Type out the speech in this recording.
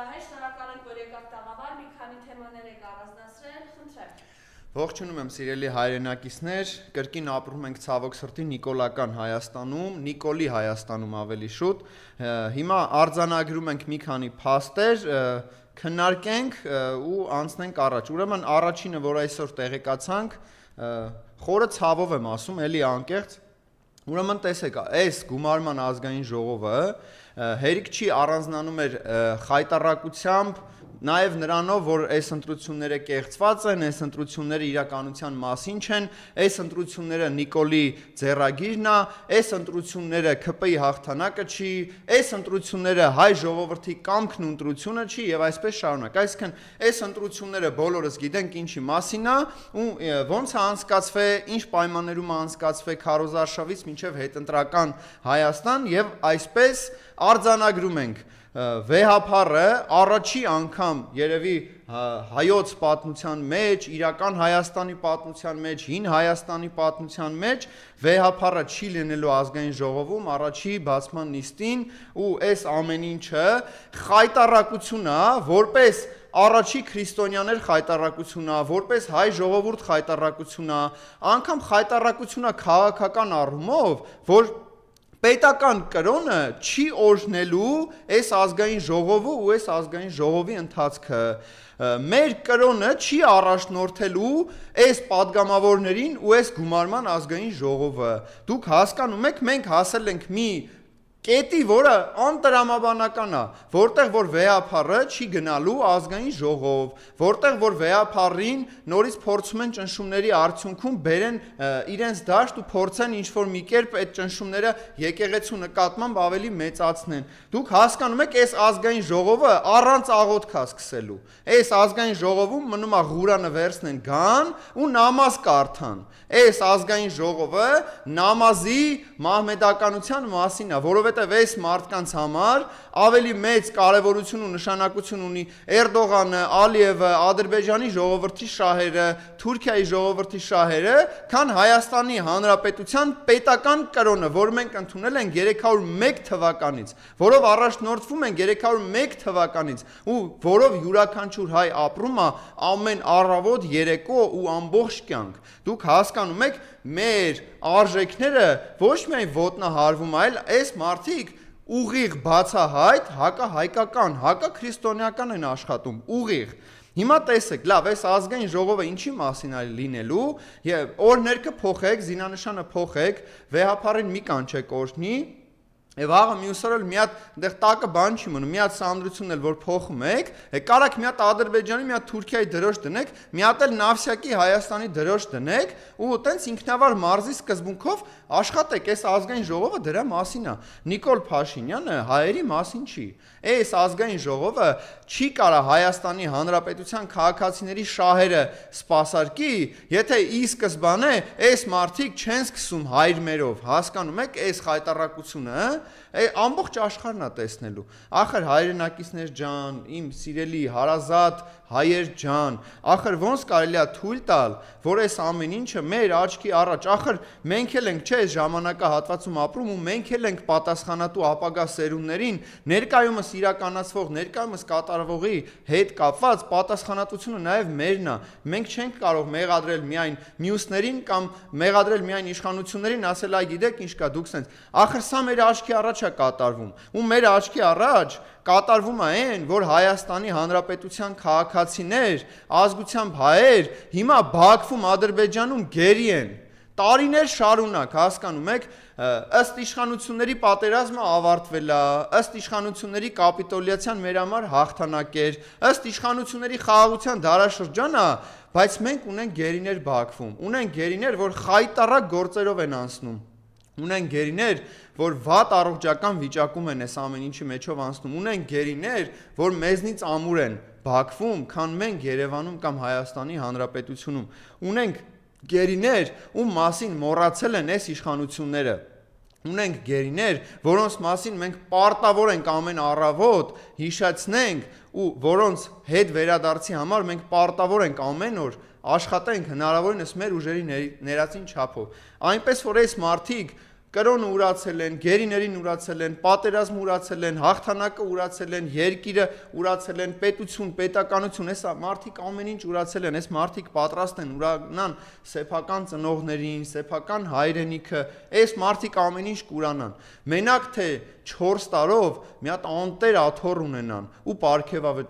Վահե, շնորհակալ ենք, որ եկաք տաղավար, մի քանի թեմաներ եք առանձնացրել, խնդրեմ։ Ողջունում եմ սիրելի հայրենակիցներ, կրկին ապրում ենք ցավոք սրտի նիկոլական Հայաստանում, Նիկոլի Հայաստանում ավելի շուտ։ Հիմա արձանագրում ենք մի քանի փաստեր, քննարկենք ու անցնենք առաջ։ Ուրեմն առաջինը, որ այսօր տեղեկացանք, խորը ցավով եմ ասում, էլի անկեղծ։ Ուրեմն տեսեք, այս գումարման ազգային ժողովը հերիք չի առանձնանում էր խայտառակությամբ, նաև նրանով, որ այս ընտրությունները կեղծված են, այս ընտրությունները իրականության մասին չեն, այս ընտրությունները Նիկոլի ձեռագիրն է, այս ընտրությունները ՔՊ-ի հաղթանակը չի, այս ընտրությունները հայ ժողովրդի կամքն ու ընտրությունը չի եւ այսպես շարունակ։ Այսինքն, այս ընտրությունները բոլորս գիտենք ինչի մասին է ու ոնց է անցկացվել, ինչ պայմաններում է անցկացվել քարոզարշավից մինչև հետընտրական Հայաստան եւ այսպես արձանագրում ենք վեհափառը առաջի անգամ երևի հայոց պատմության մեջ, իրական Հայաստանի պատմության մեջ, հին Հայաստանի պատմության մեջ վեհափառը չի լինելու ազգային ժողովում առաջի բացման նիստին ու այս ամեն ինչը խայտառակություն է, որպես առաջի քրիստոնյաներ խայտառակություն է, որպես հայ ժողովուրդ խայտառակություն է, անգամ խայտառակություն է քաղաքական առումով, որ պետական կրոնը չի օրհնելու այս ազգային ժողովը ու այս ազգային ժողովի ընթացքը մեր կրոնը չի առաջնորդելու այս падգամավորներին ու այս գումարման ազգային ժողովը դուք հասկանում եք մենք հասել ենք մի կետի, որը անտրամաբանական է, որտեղ որ վեհափառը չի գնալու ազգային ժողով, որտեղ որ վեհափառին նորից փորձում են ճնշումների արդյունքում բերեն իրենց դաշտ ու փորձեն ինչ-որ մի կերպ այդ ճնշումները եկեղեցու նկատմամբ ավելի մեծացնեն։ Դուք հասկանում եք, այս ազգային ժողովը առանց աղոթք է սկսելու։ Այս ազգային ժողովում մնում է Ղուրանը վերցնեն գան ու նամազ կարդան։ Այս ազգային ժողովը նամազի մահմեդականության մասին է, որովհետև այս մարդկանց համար ավելի մեծ կարևորություն ու նշանակություն ունի Էրդողանը, Ալիևը, Ադրբեջանի ժողովրդի շահերը, Թուրքիայի ժողովրդի շահերը, քան Հայաստանի Հանրապետության պետական կրոնը, որ մենք ընդունել ենք 301 թվականից, որով առաջնորդվում ենք 301 թվականից ու որով յուրաքանչյուր հայ ապրում է ամեն առավոտ, երեկո ու ամբողջ կյանք։ Դուք հասկանում եք, մեր արժեքները ոչ միայն ոտնահարվում, այլ այս մարդիկ ուղիղ բացահայտ հակահայկական, հակաքրիստոնեական են աշխատում, ուղիղ։ Հիմա տեսեք, լավ, այս ազգային ժողովը ինչի մասին է լինելու, եւ օրներքը փոխեք, զինանշանը փոխեք, վեհափառին մի կանչեք օրհնի, եւ աղը մյուս օրը մի հատ այնտեղ տակը բան չի մնում, մի հատ սանդրություն էլ որ փոխում եք, կարաք մի հատ Ադրբեջանի, մի հատ Թուրքիայի դրոշ դնեք, մի հատ էլ Նավսյակի Հայաստանի դրոշ դնեք ու տենց ինքնավար մարզի սկզբունքով աշխատեք, այս ազգային ժողովը դրա մասին է։ Նիկոլ Փաշինյանը հայերի մասին չի։ Այս ազգային ժողովը չի կարա Հայաստանի Հանրապետության քաղաքացիների շահերը սպասարկի, եթե ի սկզբանե այս մարդիկ չեն սկսում հայրմերով, հասկանում եք, այս խայտառակությունը ամբողջ աշխարհն է տեսնելու։ Ախր հայրենակիցներ ջան, իմ սիրելի հարազատ հայեր ջան, ախր ոնց կարելի է թույլ տալ, որ այս ամեն ինչը մեր աչքի առաջ, ախր մենք էլ ենք, չէ, ժամանակահատվածում ապրում ու մենք էլ ենք պատասխանատու ապագա սերունդներին, ներկայումս իրականացվող, ներկայումս կատարվողի հետ կապված պատասխանատվությունը նաև մերն է։ Մենք չենք կարող մեղադրել միայն մյուսներին կամ մեղադրել միայն իշխանություններին, ասել այ գիտեք ինչ կա, դուք սենց։ Ախր սա մեր աչքի առաջ է կատարվում ու մեր աչքի առաջ կատարվում է այն, որ Հայաստանի Հանրապետության քաղաքացիներ, ազգությամբ հայեր հիմա Բաքվում, Ադրբեջանում գերի են։ Տարիներ շարունակ, հասկանում եք, ըստ իշխանությունների պատերազմը ավարտվել է, ըստ իշխանությունների կապիտուլյացիան մեր համար հաղթանակ էր, ըստ իշխանությունների խաղաղության դարաշրջանը, բայց մենք ունենք գերիներ Բաքվում, ունենք գերիներ, որ խայտառակ գործերով են անցնում։ Ունենք գերիներ, որ վատ առողջական վիճակում են այս ամեն ինչի մեջով անցնում, ունենք գերիներ, որ մեզնից ամուր են Բաքվում, քան մենք Երևանում կամ Հայաստանի Հանրապետությունում, ունենք գերիներ, ում մասին մոռացել են այս իշխանությունները, ունենք գերիներ, որոնց մասին մենք պարտավոր ենք ամեն առավոտ հիշեցնենք ու որոնց հետ վերադարձի համար մենք պարտավոր ենք ամեն օր աշխատենք հնարավորինս մեր ուժերի ներածին չափով։ Այնպես որ այս մարդիկ կրոնը ուրացել են, գերիներին ուրացել են, պատերազմը ուրացել են, հաղթանակը ուրացել են, երկիրը ուրացել են, պետություն, պետականություն, հեսա մարդիկ ամեն ինչ ուրացել են, այս մարդիկ պատրաստ են ուրանան սեփական ծնողներին, սեփական հայրենիքը, այս մարդիկ ամեն ինչ կուրանան։ Մենակ թե 4 տարով մի հատ անտեր աթոռ ունենան ու պարգևավճ